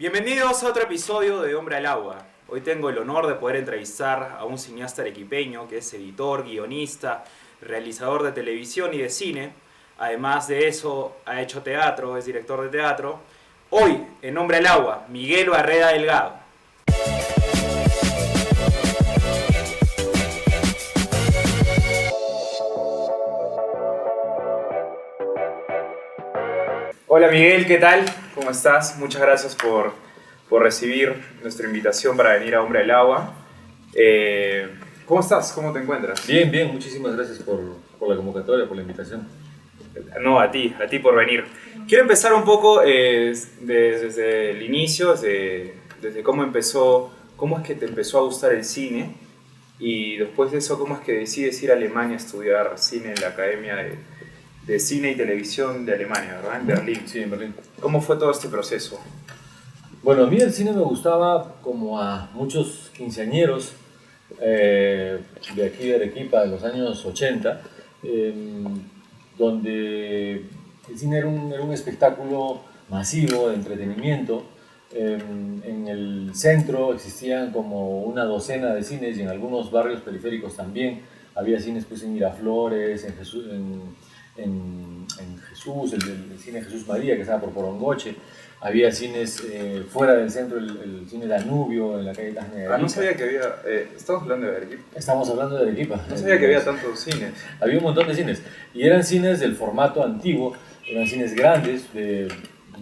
Bienvenidos a otro episodio de Hombre al Agua. Hoy tengo el honor de poder entrevistar a un cineasta arequipeño que es editor, guionista, realizador de televisión y de cine. Además de eso, ha hecho teatro, es director de teatro. Hoy, en Hombre al Agua, Miguel Barreda Delgado. Hola Miguel, ¿qué tal? ¿Cómo estás? Muchas gracias por recibir nuestra invitación para venir a Hombre al Agua. ¿Cómo estás? ¿Cómo te encuentras? Bien, bien, muchísimas gracias por la convocatoria, por la invitación. No, a ti por venir. Quiero empezar un poco desde el inicio, desde cómo empezó, cómo es que te empezó a gustar el cine y después de eso, cómo es que decides ir a Alemania a estudiar cine en la Academia de Cine y Televisión de Alemania, ¿verdad? En Berlín. Sí, en Berlín. ¿Cómo fue todo este proceso? Bueno, a mí el cine me gustaba como a muchos quinceañeros de aquí de Arequipa de los años 80, donde el cine era un espectáculo masivo de entretenimiento. En el centro existían como una docena de cines y en algunos barrios periféricos también. Había cines pues, en Miraflores, en Jesús, el cine Jesús María, que estaba por Porongoche. Había cines fuera del centro, el cine Danubio, en la calle Tasnegra. No sabía que había... estamos hablando de Arequipa. Estamos hablando de Arequipa. No sabía que había tantos cines. Había un montón de cines. Y eran cines del formato antiguo, eran cines grandes, de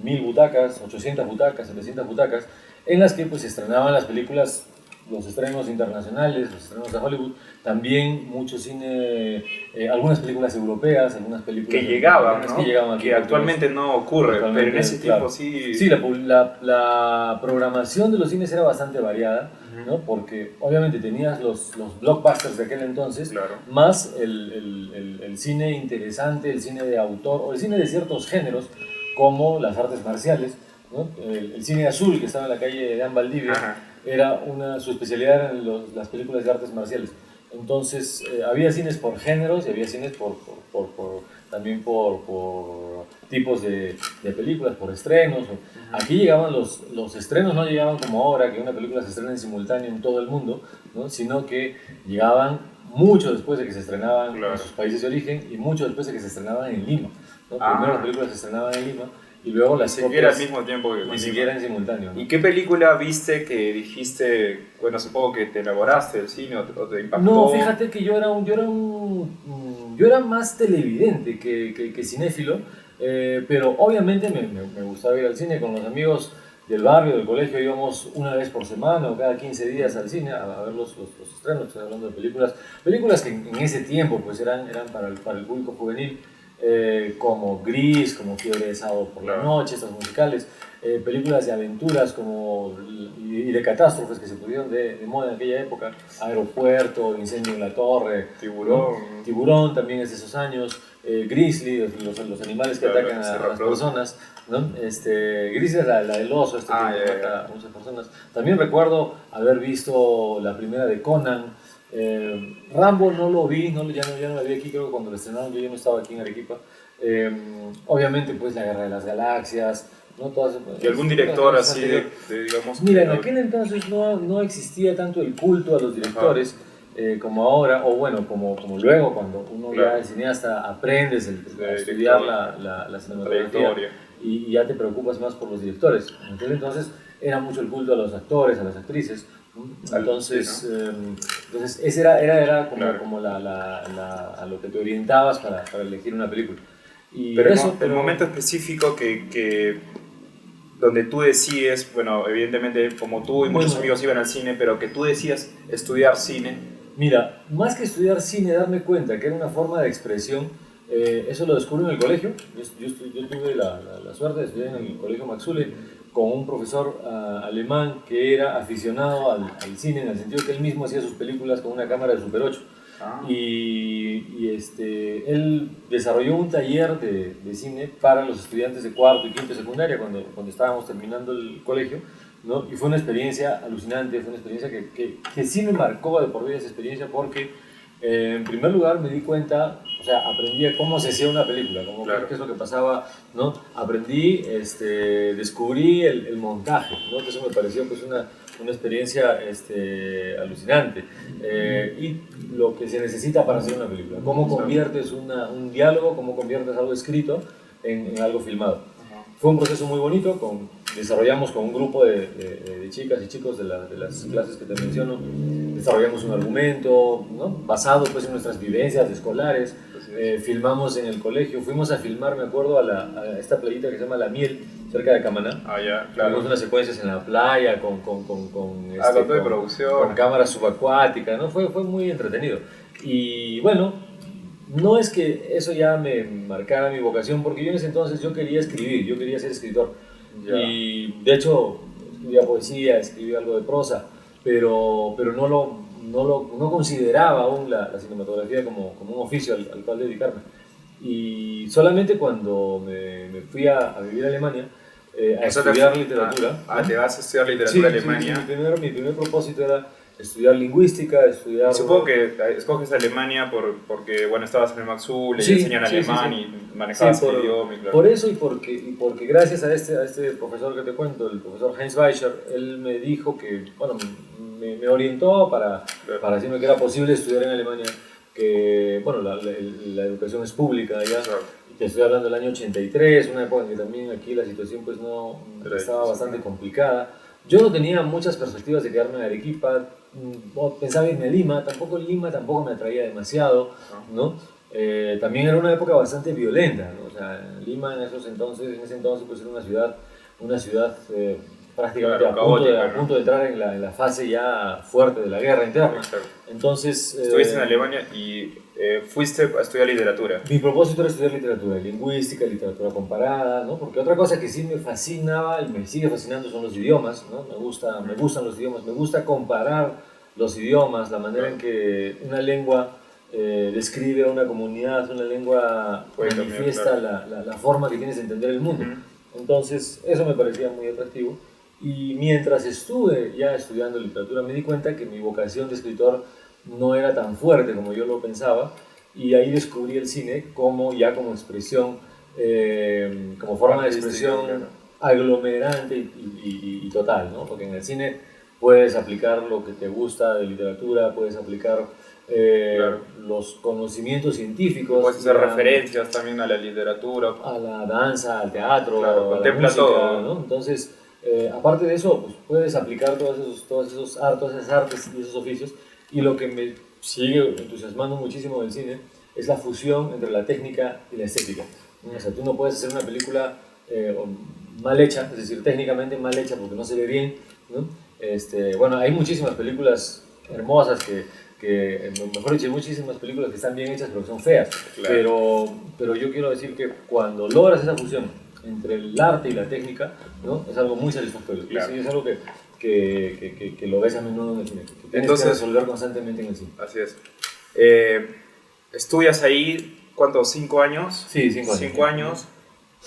1000 butacas, 800 butacas, 700 butacas, en las que pues, se estrenaban las películas, los estrenos internacionales, los estrenos de Hollywood, también mucho cine, algunas películas europeas, algunas películas que llegaban, ¿no? que llegaban aquí, que actualmente no ocurre, pero en ese tiempo sí. Sí, la programación de los cines era bastante variada, ¿no? Porque obviamente tenías los blockbusters de aquel entonces, Claro. más el cine interesante, el cine de autor o el cine de ciertos géneros como las artes marciales, ¿no? El cine azul que estaba en la calle de Valdivia. Ajá. Su especialidad eran las películas de artes marciales. Entonces había cines por géneros y había cines también por tipos de películas, por estrenos. Aquí llegaban los estrenos, no llegaban como ahora, que una película se estrena en simultáneo en todo el mundo, ¿no? Sino que llegaban mucho después de que se estrenaban Claro. en sus países de origen y mucho después de que se estrenaban en Lima, ¿no? Primero las películas se estrenaban en Lima y luego las Ni siquiera al mismo tiempo que ni con siquiera Lima. en simultáneo, ¿no? ¿Y qué película viste que dijiste, bueno, supongo que te enamoraste del cine o te impactó? No, fíjate que yo era más televidente que cinéfilo, pero obviamente me gustaba ir al cine con los amigos del barrio, del colegio. Íbamos una vez por semana o cada 15 días al cine a ver los estrenos. Estoy hablando de películas que en ese tiempo pues eran para el público juvenil, como Gris, como Fiebre de Sábado por la Noche, estas musicales, películas de aventuras y de catástrofes que se pusieron de moda en aquella época, Aeropuerto, Incendio en la Torre, Tiburón. ¿no? Tiburón también es de esos años, Grizzly, los animales que atacan a las personas, ¿no? Grizzly es la del oso, que mata a muchas personas. También recuerdo haber visto la primera de Conan. Rambo no lo vi, ya no la vi aquí, creo que cuando lo estrenaron yo ya no estaba aquí en Arequipa. Obviamente pues La Guerra de las Galaxias, ¿no? Todas, ¿Y algún director así digamos? Mira, en aquel entonces no existía tanto el culto a los directores como ahora, o bueno, como luego cuando uno ya es cineasta aprendes a estudiar la cinematografía y ya te preocupas más por los directores. En aquel entonces era mucho el culto a los actores, a las actrices. Entonces, entonces ese era como a lo que te orientabas para elegir una película. Pero el momento específico que donde tú decides, bueno, evidentemente como tú y muchos amigos iban al cine, pero que tú decías estudiar cine. Mira, más que estudiar cine, darme cuenta que era una forma de expresión, eso lo descubrí en el colegio. Yo tuve la suerte de estudiar en el colegio Maxule con un profesor alemán que era aficionado al cine, en el sentido que él mismo hacía sus películas con una cámara de Super 8. Él desarrolló un taller de cine para los estudiantes de cuarto y quinto de secundaria cuando estábamos terminando el colegio, ¿no? Y fue una experiencia alucinante, fue una experiencia que sí me marcó de por vida esa experiencia porque En primer lugar me di cuenta, o sea, aprendí a cómo se hacía una película, cómo, Claro. qué es lo que pasaba, ¿no? Aprendí, descubrí el montaje, ¿no? Que eso me pareció pues una experiencia alucinante. Y lo que se necesita para hacer una película, cómo conviertes un diálogo, cómo conviertes algo escrito en algo filmado. Fue un proceso muy bonito, desarrollamos con un grupo de chicas y chicos de las clases que te menciono, desarrollamos un argumento, ¿no? Basado pues, en nuestras vivencias escolares, filmamos en el colegio, fuimos a filmar, me acuerdo, a esta playita que se llama La Miel, cerca de Camaná. Ah, ya, claro. Tuvimos unas secuencias en la playa con de producción. con cámara subacuática, ¿no? Fue muy entretenido. Y bueno, no es que eso ya me marcara mi vocación, porque yo en ese entonces yo quería escribir, yo quería ser escritor. Ya. Y de hecho escribía poesía, escribía algo de prosa, pero no consideraba aún la cinematografía como un oficio al cual dedicarme. Y solamente cuando me fui a vivir a Alemania, a estudiar literatura. Te vas a estudiar literatura Sí, en Alemania. Sí, mi primer propósito era estudiar lingüística, estudiar... Supongo que escoges Alemania porque bueno, estabas en el Maxul, le enseñan alemán y manejabas el idioma. Claro. Por eso y porque gracias a este profesor que te cuento, el profesor Heinz Weicher, él me dijo que, bueno, me orientó para decirme que era posible estudiar en Alemania, que, bueno, la educación es pública ya. Claro. Te estoy hablando del año 83, una época en que también aquí la situación pues no estaba bastante complicada. Yo no tenía muchas perspectivas de quedarme en Arequipa, pensaba irme a Lima tampoco me atraía demasiado, ¿no? También era una época bastante violenta, ¿no? O sea, Lima en ese entonces pues era una ciudad prácticamente a punto de entrar en la fase ya fuerte de la guerra interna. Exacto. Entonces... Estuviste en Alemania y fuiste a estudiar literatura. Mi propósito era estudiar literatura, lingüística, literatura comparada, ¿no? Porque otra cosa que sí me fascinaba y me sigue fascinando son los idiomas, ¿no? Me gustan los idiomas, me gusta comparar los idiomas, la manera en que una lengua describe a una comunidad, una lengua manifiesta la forma que tienes de entender el mundo. Entonces, eso me parecía muy atractivo. Y mientras estuve ya estudiando literatura, me di cuenta que mi vocación de escritor no era tan fuerte como yo lo pensaba, y ahí descubrí el cine como expresión, como forma de expresión aglomerante y total, ¿no? Porque en el cine puedes aplicar lo que te gusta de literatura, puedes aplicar los conocimientos científicos. Puedes hacer referencias también a la literatura, a la danza, al teatro, claro, a la música, todo, ¿no? Entonces, aparte de eso, pues, puedes aplicar todas esas artes y esos oficios. Y lo que me sigue entusiasmando muchísimo del cine es la fusión entre la técnica y la estética. O sea, tú no puedes hacer una película mal hecha, es decir, técnicamente mal hecha porque no se ve bien, ¿no? Bueno, hay muchísimas películas hermosas mejor dicho, hay muchísimas películas que están bien hechas pero que son feas. Claro. Pero yo quiero decir que cuando logras esa fusión entre el arte y la técnica, ¿no? Es algo muy satisfactorio. Claro. Es algo que lo ves a menudo en el cine, que tienes que resolver constantemente en el cine. Así es. Estudias ahí, ¿cuántos? ¿5 años? Sí, 5 años. 5 años.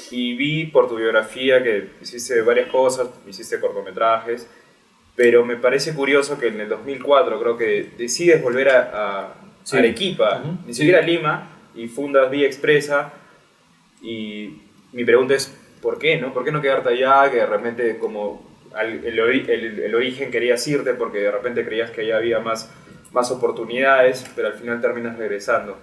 Y vi por tu biografía que hiciste varias cosas, hiciste cortometrajes, pero me parece curioso que en el 2004 creo que decides volver a Arequipa, ni siquiera a Lima, y fundas Vía Expresa. Y mi pregunta es, ¿por qué no? ¿Por qué no quedarte allá, que de repente como el origen querías irte porque de repente creías que allá había más oportunidades, pero al final terminas regresando?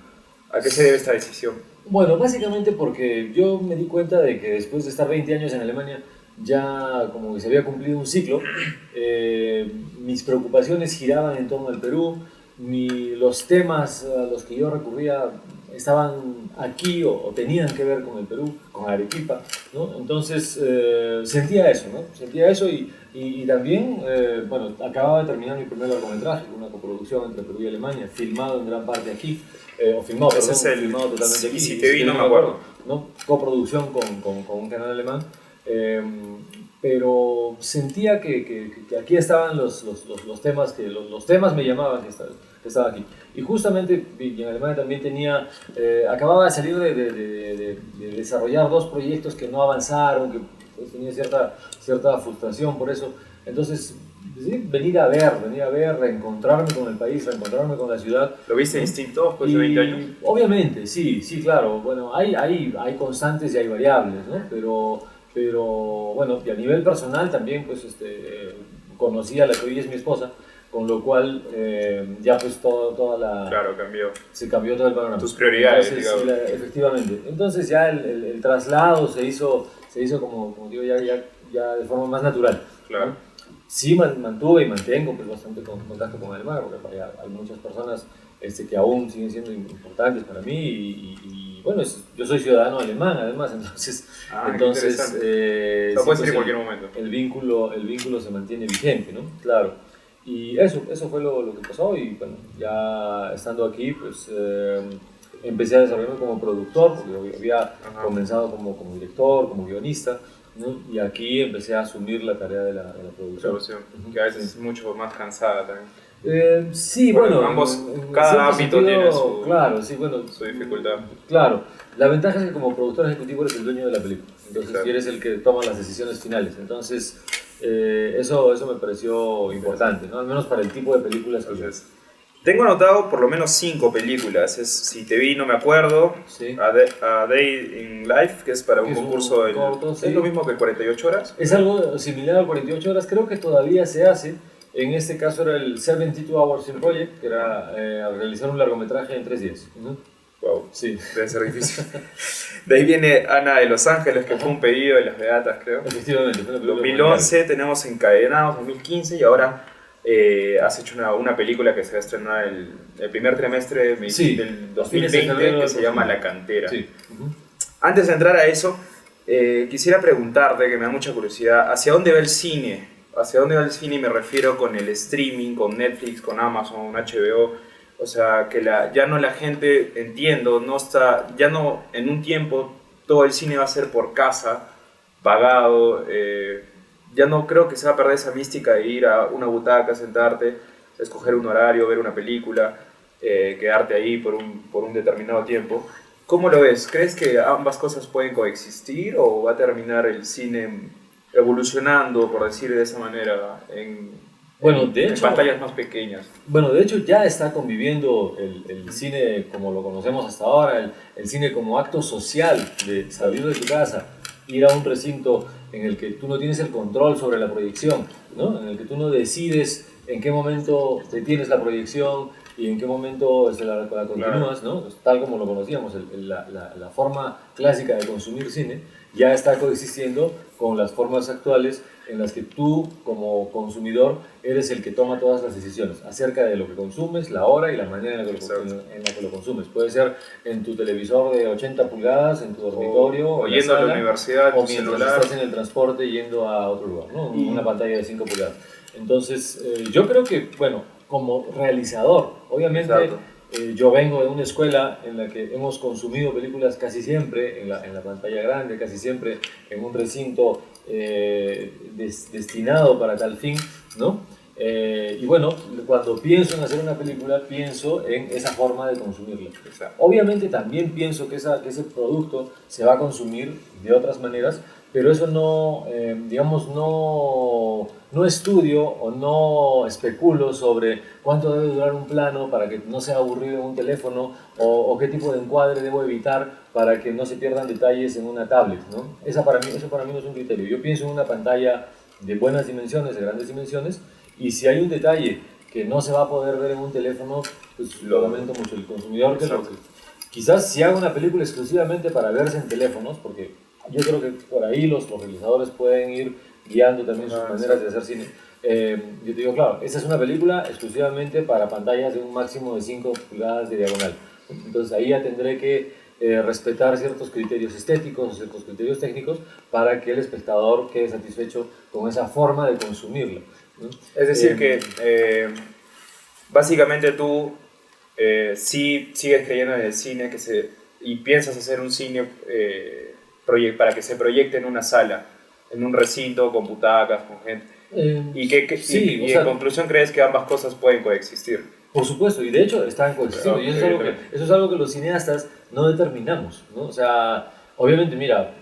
¿A qué se debe esta decisión? Bueno, básicamente porque yo me di cuenta de que después de estar 20 años en Alemania, ya como que se había cumplido un ciclo, mis preocupaciones giraban en torno al Perú, los temas a los que yo recurría estaban aquí o tenían que ver con el Perú, con Arequipa, ¿no? Entonces sentía eso, ¿no? Sentía eso y también, bueno, acababa de terminar mi primer largometraje, una coproducción entre Perú y Alemania, filmado en gran parte aquí, filmado totalmente aquí. Si te vi, no me acuerdo. ¿No? Coproducción con un canal alemán. Pero sentía que aquí estaban los temas los temas me llamaban que estaba aquí. Y justamente en Alemania también acababa de salir de desarrollar 2 proyectos que no avanzaron, que pues, tenía cierta frustración por eso. Entonces sí, venir a ver, reencontrarme con el país, reencontrarme con la ciudad. ¿Lo viste distinto después de 20 años? Obviamente, sí, sí, claro. Bueno, hay constantes y hay variables, ¿no? Pero bueno, y a nivel personal también, pues, conocí a la que hoy es mi esposa, con lo cual ya pues toda la... Claro, cambió. Se cambió todo el panorama. Tus prioridades, Entonces, digamos. efectivamente. Entonces ya el traslado se hizo como digo, ya de forma más natural. Claro. ¿no? Sí mantuve y mantengo pues, bastante contacto con Alemania, porque hay muchas personas que aún siguen siendo importantes para mí y bueno, yo soy ciudadano alemán además, entonces, Lo puedes ir pues, en cualquier momento. el vínculo se mantiene vigente, ¿no? Claro. Y eso fue lo que pasó y bueno, ya estando aquí, pues empecé a desarrollarme como productor, porque había comenzado como director, como guionista, ¿no? Y aquí empecé a asumir la tarea de la producción. Que a veces es mucho más cansada también. Sí, bueno, ambos, cada ámbito tiene su, claro, sí, bueno, su dificultad. Claro, la ventaja es que como productor ejecutivo eres el dueño de la película, entonces Claro. y eres el que toma las decisiones finales, entonces eso me pareció importante, ¿no? Al menos para el tipo de películas que yo. Tengo anotado por lo menos 5 películas. Si te vi, no me acuerdo. Sí. A Day in Life, que es para un Es un concurso. corto, sí. ¿Es lo mismo que 48 horas? Es algo similar al 48 horas, creo que todavía se hace. En este caso era el 72 Hours in Project, que era realizar un largometraje en 3 días. Wow, sí. Debe ser difícil. De ahí viene Ana de Los Ángeles, que fue un pedido de las Beatas, creo. Efectivamente. En 2011 tenemos Encadenados, 2015, y ahora has hecho una película que se va a estrenar el primer trimestre del 2020, que se llama La Cantera. Sí. Antes de entrar a eso, quisiera preguntarte, que me da mucha curiosidad, ¿hacia dónde va el cine? ¿Hacia dónde va el cine? Y me refiero con el streaming, con Netflix, con Amazon, HBO. O sea, que ya no la gente, entiendo, ya no en un tiempo todo el cine va a ser por casa, pagado. Ya no creo que se va a perder esa mística de ir a una butaca, sentarte, escoger un horario, ver una película, quedarte ahí por un determinado tiempo. ¿Cómo lo ves? ¿Crees que ambas cosas pueden coexistir o va a terminar el cine evolucionando, por decir de esa manera, en pantallas más pequeñas? Bueno, de hecho ya está conviviendo el cine como lo conocemos hasta ahora, el cine como acto social de salir de tu casa, ir a un recinto en el que tú no tienes el control sobre la proyección, ¿no? En el que tú no decides en qué momento detienes la proyección y en qué momento la continúas, ¿no? Pues, tal como lo conocíamos, la forma clásica de consumir cine ya está coexistiendo con las formas actuales en las que tú, como consumidor, eres el que toma todas las decisiones acerca de lo que consumes, la hora y la manera en la que lo consumes. Puede ser en tu televisor de 80 pulgadas, en tu dormitorio, o yendo a la universidad, o mientras estás en el transporte yendo a otro lugar, ¿no? Una pantalla de 5 pulgadas. Entonces, yo creo que, bueno, como realizador, obviamente... yo vengo de una escuela en la que hemos consumido películas casi siempre en la pantalla grande, casi siempre en un recinto destinado para tal fin, ¿no? Y bueno, cuando pienso en hacer una película, pienso en esa forma de consumirla. Obviamente también pienso que ese producto se va a consumir de otras maneras, pero eso no, digamos, no estudio o no especulo sobre cuánto debe durar un plano para que no sea aburrido en un teléfono o qué tipo de encuadre debo evitar para que no se pierdan detalles en una tablet, ¿no? Eso para mí no es un criterio. Yo pienso en una pantalla de buenas dimensiones, de grandes dimensiones, y si hay un detalle que no se va a poder ver en un teléfono, pues lo lamento mucho. El consumidor quizás si haga una película exclusivamente para verse en teléfonos, porque yo creo que por ahí los realizadores pueden ir guiando también sus maneras de hacer cine. Yo te digo, claro, esta es una película exclusivamente para pantallas de un máximo de 5 pulgadas de diagonal. Entonces ahí ya tendré que respetar ciertos criterios estéticos, ciertos criterios técnicos, para que el espectador quede satisfecho con esa forma de consumirlo, ¿no? Es decir, que básicamente tú sí sigues creyendo en el cine y piensas hacer un cine para que se proyecte en una sala, en un recinto, con butacas, con gente. Y en conclusión, ¿crees que ambas cosas pueden coexistir? Por supuesto, y de hecho están coexistiendo. Y eso es algo que los cineastas no determinamos, ¿no? O sea, obviamente, mira,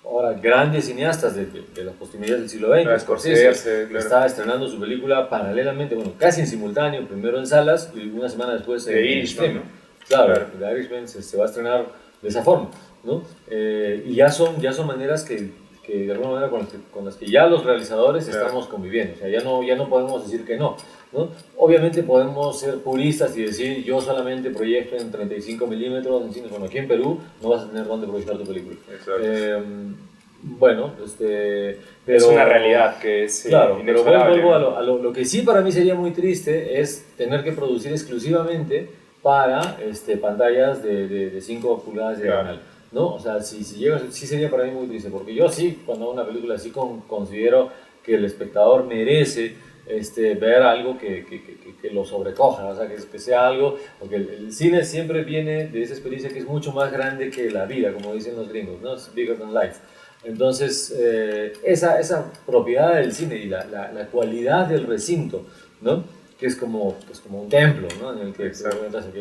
ahora grandes cineastas de las postrimerías del siglo XX, Scorsese, claro. está estrenando su película paralelamente, bueno, casi en simultáneo, primero en salas y una semana después en Irishman, ¿no? Claro, The Irishman se va a estrenar de esa forma, ¿no? Y ya son maneras que de alguna manera con las que ya los realizadores estamos conviviendo, o sea, ya no podemos decir que no, ¿no? Obviamente podemos ser puristas y decir yo solamente proyecto en 35 milímetros en cines, bueno, aquí en Perú no vas a tener dónde proyectar tu película. Bueno, pero... Es una realidad que es claro, pero inexorable. vuelvo a lo que sí para mí sería muy triste es tener que producir exclusivamente para pantallas de 5 pulgadas de diagonal, ¿no? O sea, si llega, sí sería para mí muy triste, porque yo sí, cuando hago una película así considero que el espectador merece ver algo que lo sobrecoja, o sea, que sea algo, porque el cine siempre viene de esa experiencia que es mucho más grande que la vida, como dicen los gringos, ¿no? It's bigger than life. Entonces, esa propiedad del cine y la cualidad del recinto, ¿no? Que es como un templo, ¿no? En el que entras y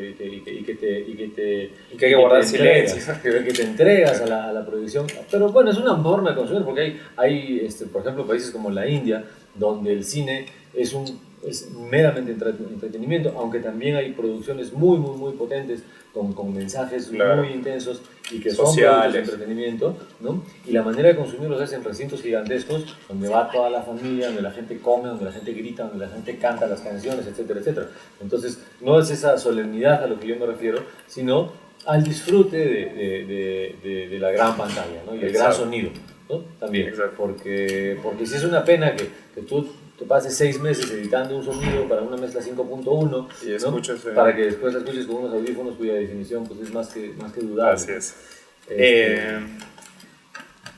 que hay que guardar silencio. Que te entregas a la proyección. Pero bueno, es una forma de consumir, porque hay por ejemplo, países como la India, donde el cine es meramente entretenimiento, aunque también hay producciones muy, muy, muy potentes, con mensajes muy intensos y que sociales, son productos de entretenimiento, ¿no? Y la manera de consumirlos es en recintos gigantescos, donde va toda la familia, donde la gente come, donde la gente grita, donde la gente canta las canciones, etcétera, etcétera. Entonces, no es esa solemnidad a lo que yo me refiero, sino al disfrute de la gran pantalla, ¿no? Y el gran sonido, ¿no? También. Porque sí es una pena que tú te pases 6 meses editando un sonido para una mezcla 5.1 y escuchas, ¿no? Para que después la escuches con unos audífonos cuya definición pues, es más que dudable. Así es.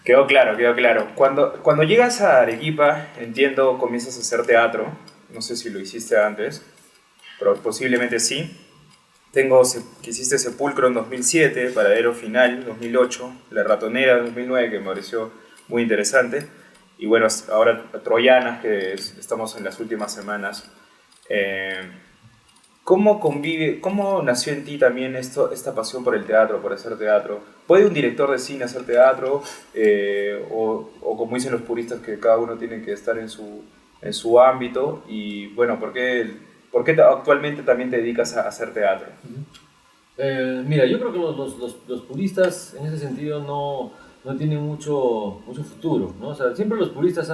Quedó claro. Cuando llegas a Arequipa, entiendo, comienzas a hacer teatro. No sé si lo hiciste antes, pero posiblemente sí. Que hiciste Sepulcro en 2007, Paradero Final 2008, La Ratonera 2009, que me pareció muy interesante. Y bueno, ahora Troyanas, que estamos en las últimas semanas. ¿Cómo nació en ti también esta pasión por el teatro, por hacer teatro? ¿Puede un director de cine hacer teatro? O como dicen los puristas, que cada uno tiene que estar en su ámbito. Y bueno, ¿por qué actualmente también te dedicas a hacer teatro? Mira, yo creo que los puristas en ese sentido no tienen mucho futuro, ¿no? O sea, siempre los puristas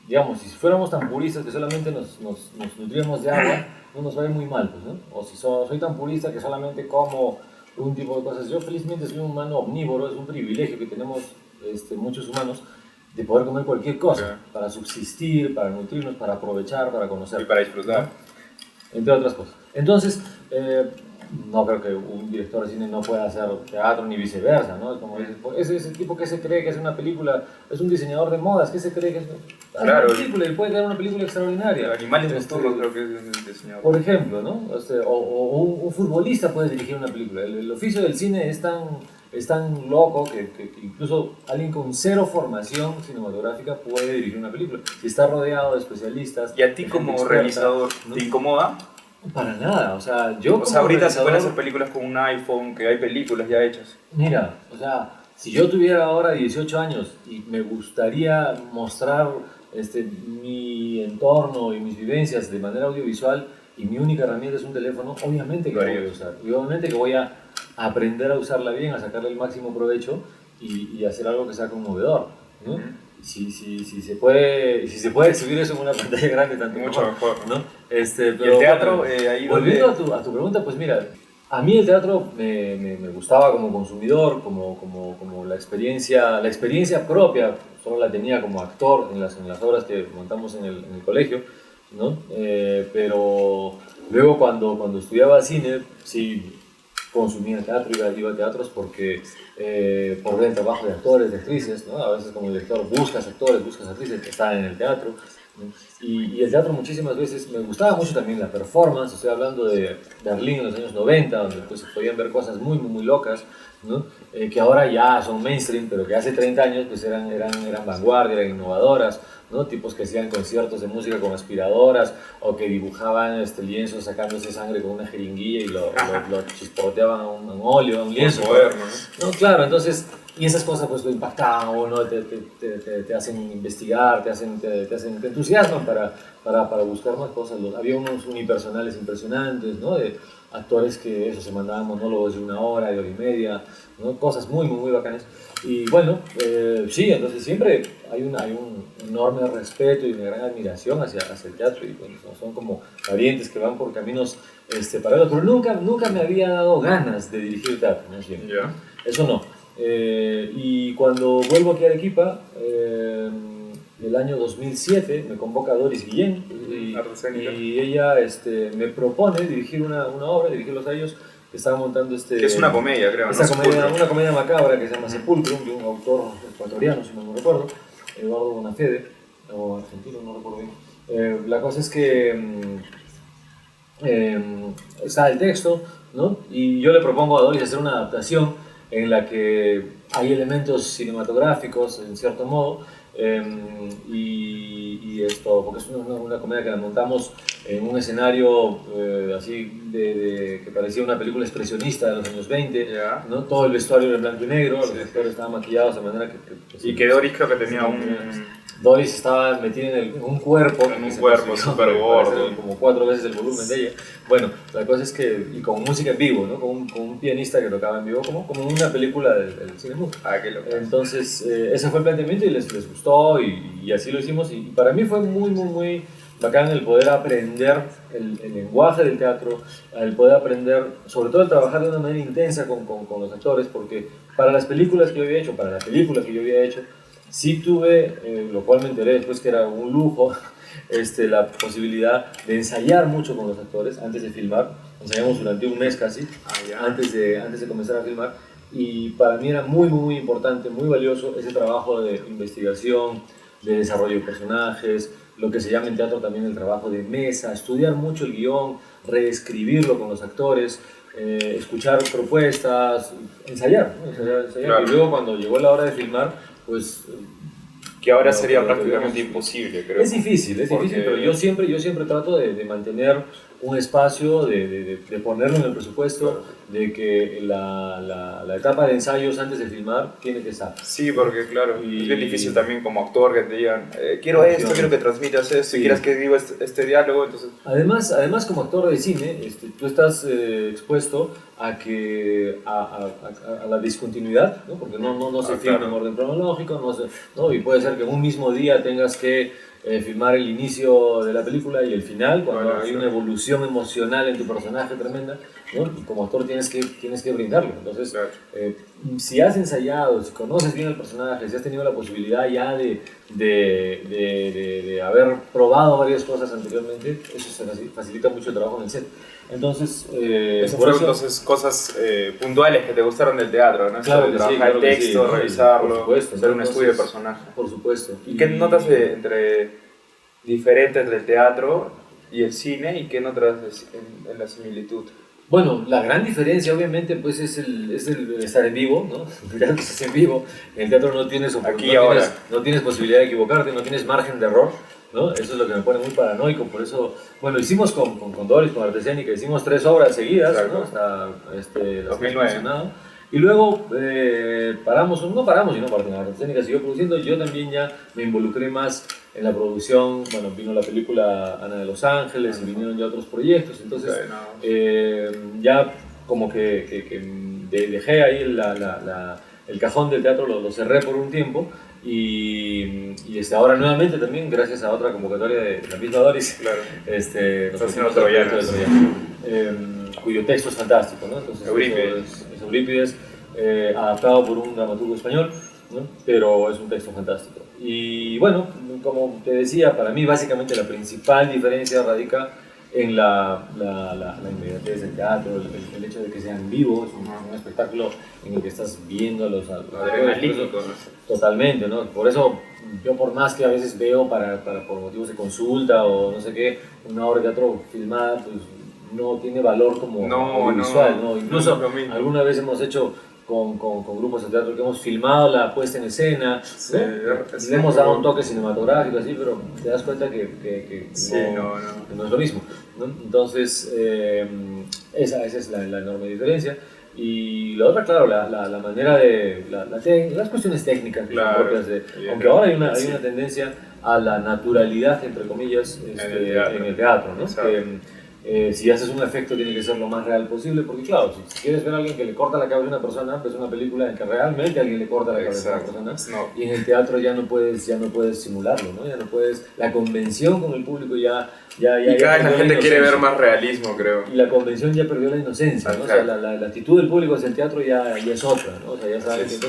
digamos, si fuéramos tan puristas que solamente nos nutríamos de agua, no nos va a ir muy mal, pues, ¿no? O si soy tan purista que solamente como un tipo de cosas. Yo felizmente soy un humano omnívoro, es un privilegio que tenemos muchos humanos de poder comer cualquier cosa, para subsistir, para nutrirnos, para aprovechar, para conocer. Y para disfrutar. ¿No? Entre otras cosas. Entonces, no creo que un director de cine no pueda hacer teatro ni viceversa, ¿no? Como dices, ese tipo que se cree que es una película, es un diseñador de modas, que se cree que es una película y puede crear una película extraordinaria. Animales Nocturnos creo que es el diseñador. Por ejemplo, ¿no? O un futbolista puede dirigir una película. El oficio del cine es tan loco que incluso alguien con cero formación cinematográfica puede dirigir una película. Si está rodeado de especialistas. ¿Y a ti como realizador, ¿no? ¿Te incomoda? Para nada, o sea, ahorita se pueden hacer películas con un iPhone, que hay películas ya hechas. Mira, o sea, si yo tuviera ahora 18 años y me gustaría mostrar mi entorno y mis vivencias de manera audiovisual y mi única herramienta es un teléfono, obviamente que la voy a usar. Y obviamente que voy a aprender a usarla bien, a sacarle el máximo provecho y hacer algo que sea conmovedor, ¿no? Si se puede exhibir eso en una pantalla grande, tanto mucho mejor, ¿no? Pero, ¿y el teatro? Ahí volviendo a tu pregunta, pues mira, a mí el teatro me gustaba como consumidor, como la experiencia propia, solo la tenía como actor en las obras que montamos en el colegio, ¿no? Pero luego cuando estudiaba cine, sí consumía teatro, iba a teatros porque por ver el trabajo de actores, de actrices, ¿no? A veces como director buscas actores, buscas actrices que están en el teatro, ¿no? Y el teatro muchísimas veces me gustaba mucho también la performance. Estoy hablando de Berlín en los años 90, donde pues, se podían ver cosas muy, muy, muy locas, ¿no? Que ahora ya son mainstream, pero que hace 30 años pues eran vanguardia, eran innovadoras, ¿no? Tipos que hacían conciertos de música con aspiradoras o que dibujaban lienzos sacándose sangre con una jeringuilla y lo chispoteaban a un óleo, a un lienzo. Moderno, ¿no? No, claro, entonces, y esas cosas pues lo impactaban o no, te hacen investigar, te entusiasman para buscar más cosas. Había unos unipersonales impresionantes, ¿no? De actores que eso, se mandaban monólogos de 1 hora, de 1 hora y media, ¿no? Cosas muy, muy, muy bacanas. Y bueno, sí, entonces siempre hay un enorme respeto y una gran admiración hacia el teatro, y bueno, son como parientes que van por caminos paralelos, pero nunca me había dado ganas de dirigir teatro, ¿no? Siempre. Ya. Eso no. Y cuando vuelvo aquí a Arequipa, el año 2007 me convoca Doris Guillén y ella me propone dirigir una obra, dirigirlos a ellos, que estaba montando Que es una comedia, creo, ¿no? Una comedia macabra que se llama Sepulcrum, de un autor ecuatoriano, si no me recuerdo, Eduardo Bonafede, o argentino, no recuerdo bien. La cosa es que está el texto, ¿no? Y yo le propongo a Doris hacer una adaptación en la que hay elementos cinematográficos, en cierto modo, y esto, porque es una comedia que la montamos en un escenario así que parecía una película expresionista de los años 20, Yeah. ¿no? Todo el vestuario era en blanco y negro, los actores estaban maquillados de manera que Y que Doris creo que tenía Doris estaba metida en un cuerpo, súper gordo, como 4 veces el volumen de ella. Bueno, la cosa es que, y con música en vivo, ¿no? Con un pianista que tocaba en vivo, como una película del cine mudo. Ah, qué loco. Entonces, ese fue el planteamiento y les gustó, y así lo hicimos. Y para mí fue muy, muy, muy bacán el poder aprender el lenguaje del teatro, el poder aprender, sobre todo el trabajar de una manera intensa con los actores, porque para las películas que yo había hecho, sí tuve, lo cual me enteré después que era un lujo, la posibilidad de ensayar mucho con los actores antes de filmar. Ensayamos durante un mes casi, antes de comenzar a filmar, y para mí era muy, muy, muy importante, muy valioso ese trabajo de investigación, de desarrollo de personajes, lo que se llama en teatro también el trabajo de mesa, estudiar mucho el guión, reescribirlo con los actores, escuchar propuestas, ensayar, ¿no? ensayar. Claro. Y luego cuando llegó la hora de filmar, pues que ahora sería prácticamente imposible, creo. Es difícil, pero yo siempre trato de mantener un espacio, de ponerlo en el presupuesto, de que la etapa de ensayos antes de filmar tiene que estar. Sí, porque claro, es bien difícil también como actor que te digan, quiero esto, quiero que transmitas esto, sí. Y quieras que viva este diálogo, entonces... Además como actor de cine, tú estás expuesto a la discontinuidad, ¿no? Porque no se filma en orden cronológico, ¿no? Y puede ser que en un mismo día tengas que filmar el inicio de la película y el final, cuando hay una evolución emocional en tu personaje tremenda, ¿no? Y como actor tienes que brindarlo. Entonces, si has ensayado, si conoces bien el personaje, si has tenido la posibilidad ya de haber probado varias cosas anteriormente, eso facilita mucho el trabajo en el set. Entonces, entonces cosas puntuales que te gustaron del teatro, ¿no? Claro, trabajar el texto, revisarlo, hacer un estudio de personaje. Por supuesto. ¿Y qué notas diferente entre el teatro y el cine, y qué notas en la similitud? Bueno, la gran diferencia obviamente pues es el estar en vivo, ¿no? El teatro es en vivo, en el teatro no tienes posibilidad de equivocarte, no tienes margen de error, ¿no? Eso es lo que me pone muy paranoico, por eso, bueno, hicimos con Doris, con Artescénica, hicimos 3 obras seguidas, ¿no? Hasta 2009. Y luego paramos, sino porque Artescénica siguió produciendo, yo también ya me involucré más en la producción, bueno, vino la película Ana de los Ángeles y vinieron ya otros proyectos, entonces ya como que dejé ahí el cajón del teatro, lo cerré por un tiempo, y ahora nuevamente también, gracias a otra convocatoria de la misma Doris, nos haciendo Troyanos, cuyo texto es fantástico, ¿no? Entonces, es Eurípides, adaptado por un dramaturgo español, ¿no? Pero es un texto fantástico. Y bueno, como te decía, para mí básicamente la principal diferencia radica en la inmediatez del teatro, el hecho de que sea en vivo, es un espectáculo en el que estás viendo a los adrenalínico, ¿no? Totalmente, ¿no? Por eso yo, por más que a veces veo por motivos de consulta o no sé qué, una obra de teatro filmada, pues no tiene valor como visual, ¿no? Incluso alguna vez hemos hecho con grupos de teatro que hemos filmado la puesta en escena, Sí, ¿no? sí, Le hemos dado un toque cinematográfico así, pero te das cuenta que sí, que no es lo mismo, ¿no? Entonces, esa es la enorme diferencia. Y la otra, claro, la manera de, las cuestiones técnicas que son Claro, propias de, y aunque ahora hay sí, una tendencia a la naturalidad, entre comillas, en el teatro, ¿no? Que, si haces un efecto tiene que ser lo más real posible, porque claro, si quieres ver a alguien que le corta la cabeza a una persona, pues es una película en que realmente alguien le corta la cabeza a una persona, no. y en el teatro ya no puedes simularlo, ¿no? Ya no puedes, la convención con el público Y cada vez la gente quiere ver más realismo, creo. y la convención ya perdió la inocencia, ¿no? O sea, la actitud del público hacia el teatro ya es otra, ¿no? O sea, ya sabes.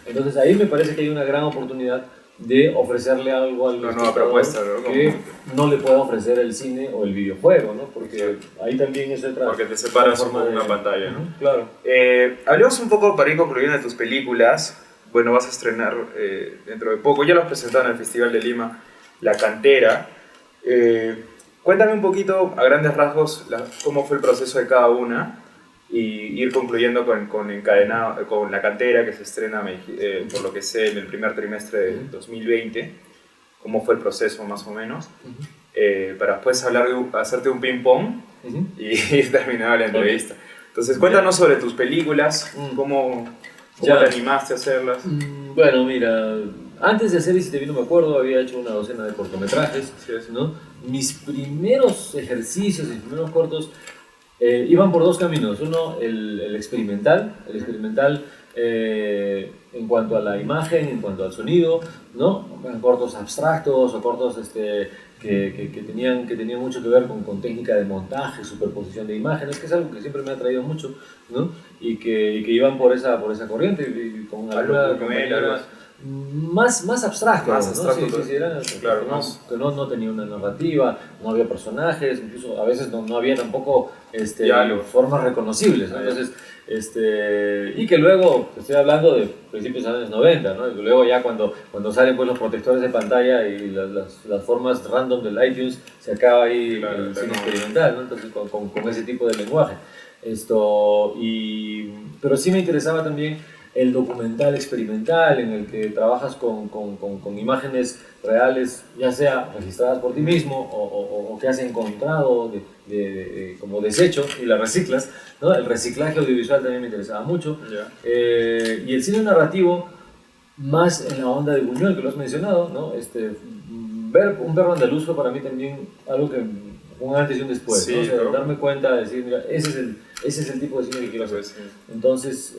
Entonces ahí me parece que hay una gran oportunidad de ofrecerle algo al nueva propuesta, ¿no? que no le pueda ofrecer el cine o el videojuego, ¿no? Porque ahí también es otra porque te separas forma de una pantalla, ¿no? Claro. Hablemos un poco, para ir concluyendo, de tus películas. Bueno, vas a estrenar dentro de poco, ya lo has presentado en el Festival de Lima, La Cantera. Cuéntame un poquito, a grandes rasgos, cómo fue el proceso de cada una y ir concluyendo con Encadenado, con La Cantera, que se estrena, por lo que sé, en el primer trimestre del 2020. Cómo fue el proceso, más o menos. Para después hacerte un ping-pong y terminar la entrevista. Entonces, cuéntanos sobre tus películas, cómo te animaste a hacerlas. Bueno, mira, antes de hacer Y si te vino me acuerdo, había hecho una docena de cortometrajes, ¿no? Mis primeros ejercicios, mis primeros cortos, iban por dos caminos. Uno, el experimental en cuanto a la imagen, en cuanto al sonido, ¿no? Cortos abstractos o cortos que tenían mucho que ver con técnica de montaje, superposición de imágenes, que es algo que siempre me ha atraído mucho, ¿no? Y que iban por esa corriente, y con alguna compañera más abstracto, más ¿no? abstracto, Sí, era, claro, que no tenía una narrativa, no había personajes, incluso a veces no había tampoco formas reconocibles, ¿no? Entonces, y que luego, estoy hablando de principios de los años 90, ¿no? Y luego ya cuando salen pues, los protectores de pantalla y las formas random del iTunes, se acaba ahí el cine experimental, ¿no? Entonces con ese tipo de lenguaje. Pero sí me interesaba también el documental experimental en el que trabajas con imágenes reales, ya sea registradas por ti mismo o que has encontrado como desecho y las reciclas, ¿no? El reciclaje audiovisual también me interesaba mucho. Y el cine narrativo, más en la onda de Buñuel, que lo has mencionado, ¿no? Ver Un perro andaluz fue para mí también algo que un antes y un después, sí, ¿no? O sea, ¿no? darme cuenta de decir, mira, ese es el tipo de cine que quiero hacer. Sí. Entonces,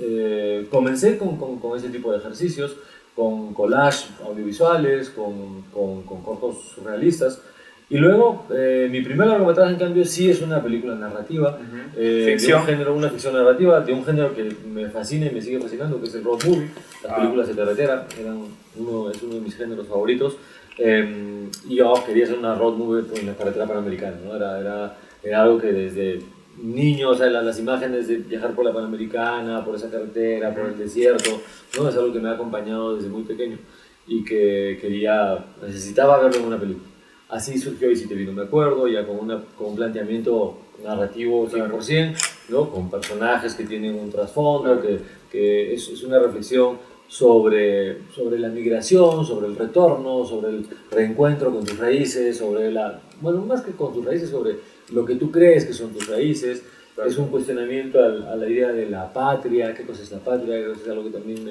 comencé con ese tipo de ejercicios, con collage audiovisuales, con cortos surrealistas. Y luego, mi primer largometraje, en cambio, sí es una película narrativa, ¿Ficción? Una ficción narrativa, de un género que me fascina y me sigue fascinando, que es el road movie, las películas de carretera, es uno de mis géneros favoritos. Y yo quería hacer una road movie en la carretera panamericana, ¿no? Era algo que desde niño, o sea, las imágenes de viajar por la Panamericana, por esa carretera, por el desierto, ¿no? Es algo que me ha acompañado desde muy pequeño y que necesitaba verlo en una película. Así surgió Y si te vino me acuerdo, ya con un planteamiento narrativo 100%, ¿no? Con personajes que tienen un trasfondo, que es una reflexión sobre la migración, sobre el retorno, sobre el reencuentro con tus raíces, bueno, más que con tus raíces, sobre lo que tú crees que son tus raíces. Claro. Es un cuestionamiento a la idea de la patria, qué cosa es la patria, que es algo que también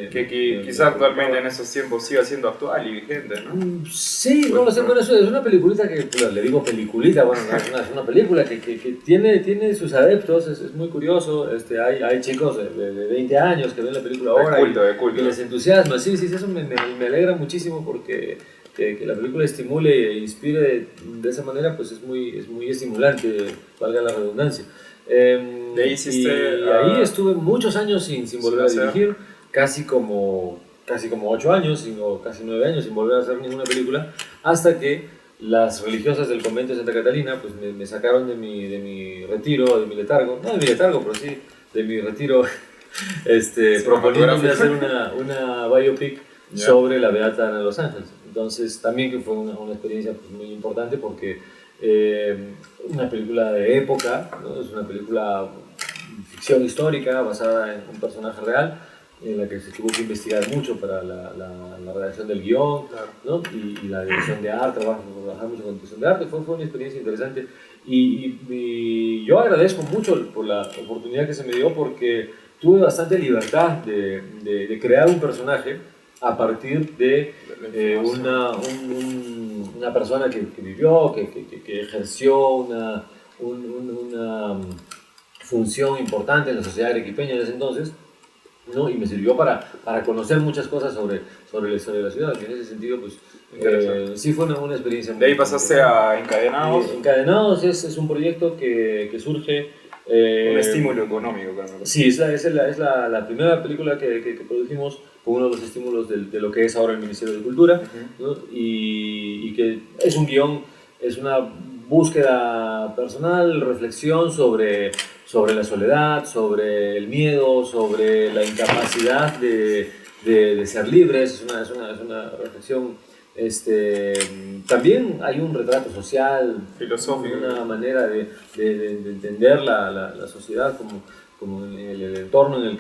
quizás actualmente en esos tiempos siga siendo actual y vigente, ¿no? Sí, no lo sé, pero eso es una peliculita que, pues, le digo peliculita, bueno, es una película que tiene sus adeptos, es muy curioso, hay chicos de 20 años que ven la película ahora culto. Y les entusiasma, sí, eso me alegra muchísimo porque que la película estimule e inspire de esa manera, pues es muy estimulante, valga la redundancia. De ahí hiciste, y ahí estuve muchos años sin volver a dirigir, casi como 8 años, o casi 9 años sin volver a hacer ninguna película, hasta que las religiosas del convento de Santa Catalina pues me sacaron de mi retiro, de mi letargo, no de mi letargo, pero sí de mi retiro, proponiéndome hacer una biopic sobre la Beata Ana de los Ángeles. Entonces también que fue una experiencia pues, muy importante porque una película de época, ¿no? Es una película ficción histórica basada en un personaje real, en la que se tuvo que investigar mucho para la redacción del guión, Claro. ¿no? Y la dirección de arte, trabajar mucho con dirección de arte, fue una experiencia interesante. Y yo agradezco mucho por la oportunidad que se me dio porque tuve bastante libertad de crear un personaje a partir de una persona que vivió, que ejerció una función importante en la sociedad arequipeña en ese entonces, ¿no? Y me sirvió para conocer muchas cosas sobre la ciudad. Y en ese sentido, pues, sí fue una experiencia muy De ahí pasaste a Encadenados. Encadenados es un proyecto que surge... Un estímulo económico, claro. Sí, es la primera película que produjimos con uno de los estímulos de lo que es ahora el Ministerio de Cultura, ¿no? Y que es un guión, es una búsqueda personal, reflexión sobre la soledad, sobre el miedo, sobre la incapacidad de ser libres. Es una reflexión. También hay un retrato social, filosófico, una manera de entender la sociedad como el entorno en el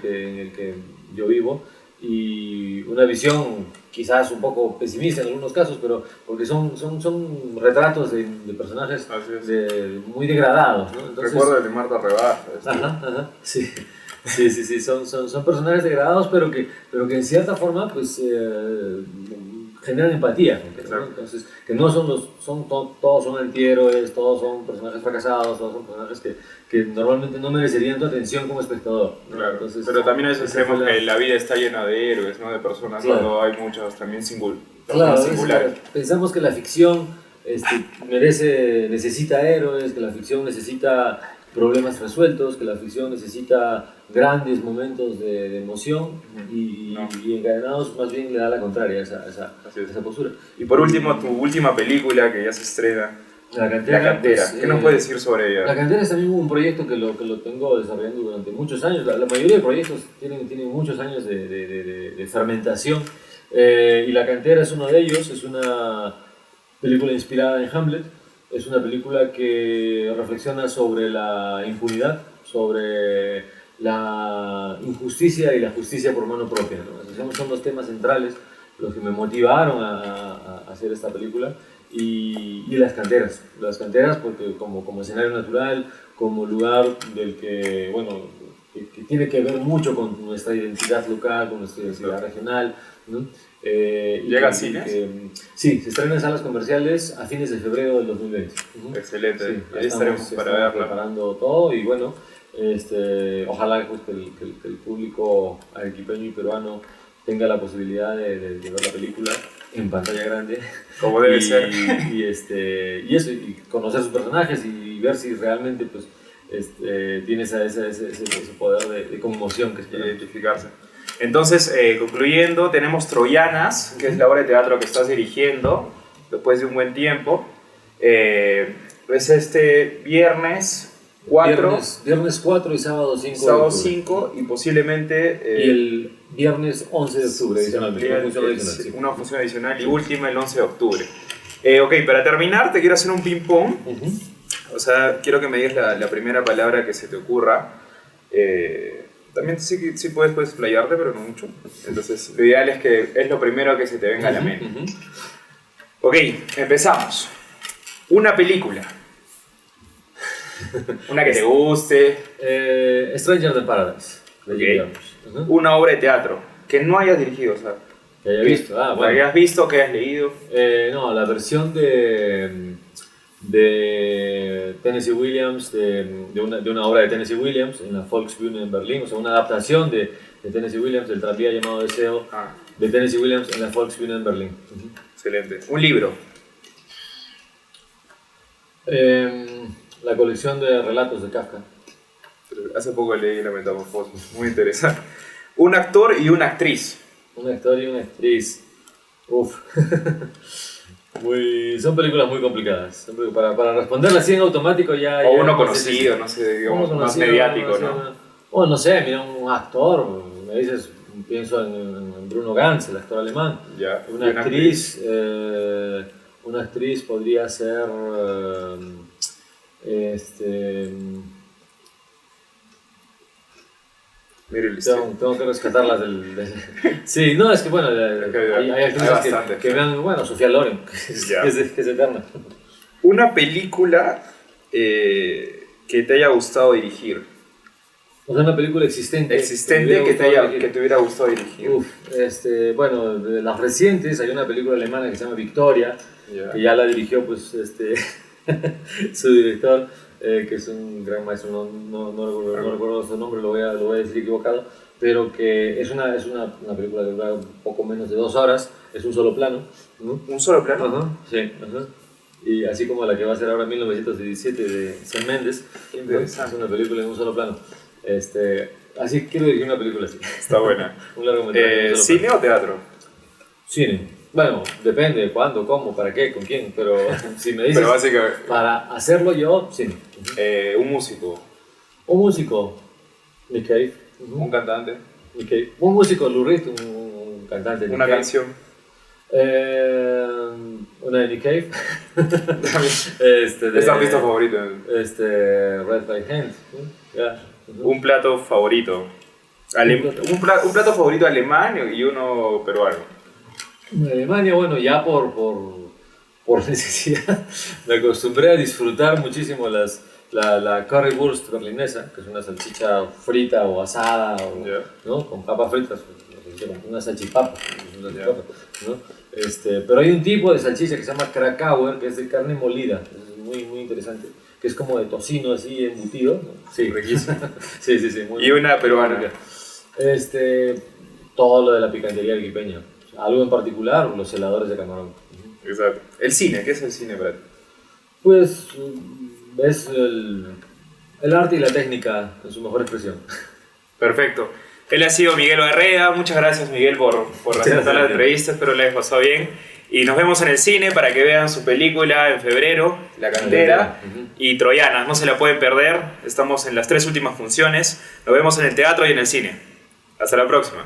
que yo vivo, y una visión quizás un poco pesimista en algunos casos, pero porque son retratos de personajes muy degradados, ¿no? Entonces, recuerdo el de Marta Rebaz. Ajá, sí. Sí, son personajes degradados, pero que en cierta forma pues generan empatía, ¿no? Entonces, que no todos son antihéroes, todos son personajes fracasados, todos son personajes que normalmente no merecerían tu atención como espectador, ¿no? Claro. Entonces, pero también a veces creemos que la vida está llena de héroes, ¿no? De personas, cuando hay muchos también singulares. Pensamos que la ficción necesita héroes, que la ficción necesita problemas resueltos, que la ficción necesita grandes momentos de emoción, y Encadenados más bien le da la contraria a esa postura. Y por último, tu última película que ya se estrena, La Cantera. Pues, ¿qué nos puedes decir sobre ella? La Cantera es también un proyecto que lo tengo desarrollando durante muchos años. La mayoría de proyectos tienen muchos años de fermentación, y La Cantera es uno de ellos. Es una película inspirada en Hamlet. Es una película que reflexiona sobre la impunidad, sobre la injusticia y la justicia por mano propia, ¿no? Son los temas centrales los que me motivaron a hacer esta película. Y las canteras porque como escenario natural, como lugar del que, bueno, que tiene que ver mucho con nuestra identidad local, con nuestra identidad regional, ¿no? ¿Llega a cines? Sí, se estrena en salas comerciales a fines de febrero del 2020. Excelente, Sí, ahí estaremos para verla. Preparando todo, y bueno, ojalá pues, que el público arequipeño y peruano tenga la posibilidad de ver la película en pantalla grande, como debe ser, y eso, y conocer sus personajes y ver si realmente pues, tiene ese poder de conmoción que esperamos. Identificarse. Entonces, concluyendo, tenemos Troyanas, que es la obra de teatro que estás dirigiendo después de un buen tiempo. Es este viernes 4. Viernes 4 y sábado 5. Sábado 5 y posiblemente... y el viernes 11 de octubre, una función adicional, y última el 11 de octubre. Ok, para terminar te quiero hacer un ping-pong. O sea, quiero que me digas la primera palabra que se te ocurra. También sí puedes explayarte, pero no mucho. Entonces, lo ideal es que es lo primero que se te venga a la mente. Ok, empezamos. Una película. Una que te guste. Stranger Than Paradise. Okay. Una obra de teatro que no hayas dirigido, o sea, que haya visto. Que hayas visto, que hayas leído. No, la versión de Tennessee Williams, de una obra de Tennessee Williams en la Volksbühne en Berlín, o sea, una adaptación de Tennessee Williams, del tranvía llamado Deseo, de Tennessee Williams en la Volksbühne en Berlín. Excelente. Un libro. La colección de relatos de Kafka. Hace poco leí La Metamorfosis, muy interesante. Un actor y una actriz. Un actor y una actriz. Uf. Son películas muy complicadas. Para responderla así en automático ya... O uno conocido, no sé, digamos, más mediático, ¿no? O no sé, mira, un actor, me dices, pienso en Bruno Ganz, el actor alemán. Ya. Una actriz podría ser... Meryl Streep. Tengo que rescatarlas Sí, no, es que bueno, hay actrices bastante. que vean, bueno, Sofía Loren, que es eterna. Una película que te haya gustado dirigir. O sea, una película existente. Que te hubiera gustado dirigir. Bueno, de las recientes hay una película alemana que se llama Victoria, que ya la dirigió pues su director, que es un gran maestro, no recuerdo su nombre, lo voy a decir equivocado, pero que es una película que dura un poco menos de 2 horas, es un solo plano. ¿No? ¿Un solo plano? Ajá, sí, ajá. Y así como la que va a ser ahora 1917 de Sam Mendes, es una película en un solo plano. Así quiero dirigir una película así. Está buena. Un largometraje. ¿Cine o teatro? Cine. Bueno, depende, cuándo, cómo, para qué, con quién, pero si me dices Pero básicamente, para hacerlo yo, cine. un músico. Un músico, Nick Cave. Un cantante. Nick Cave. Un músico, Lou Reed, un cantante. Una canción. Una de Nick Cave. ¿Es artista favorito? Red by Hand. Yeah. Un plato favorito. Un plato favorito alemán y uno peruano. En Alemania, bueno, ya por necesidad me acostumbré a disfrutar muchísimo la currywurst berlinesa, que es una salchicha frita o asada, ¿no? Con papas fritas, una salchipapa, ¿no? Pero hay un tipo de salchicha que se llama Krakauer, que es de carne molida, es muy, muy interesante, que es como de tocino así embutido, ¿no? Sí, riquísimo. sí, muy, y una peruana. Todo lo de la picantería arequipeña. Algo en particular, los heladores de camarón. Exacto. El cine, ¿qué es el cine para ti? Pues es el arte y la técnica en su mejor expresión. Perfecto. Él ha sido Miguel Barreda. Muchas gracias, Miguel, por aceptar la entrevista. Espero les haya pasado bien. Y nos vemos en el cine para que vean su película en febrero, La Cantera y Troyanas. No se la pueden perder. Estamos en las 3 últimas funciones. Nos vemos en el teatro y en el cine. Hasta la próxima.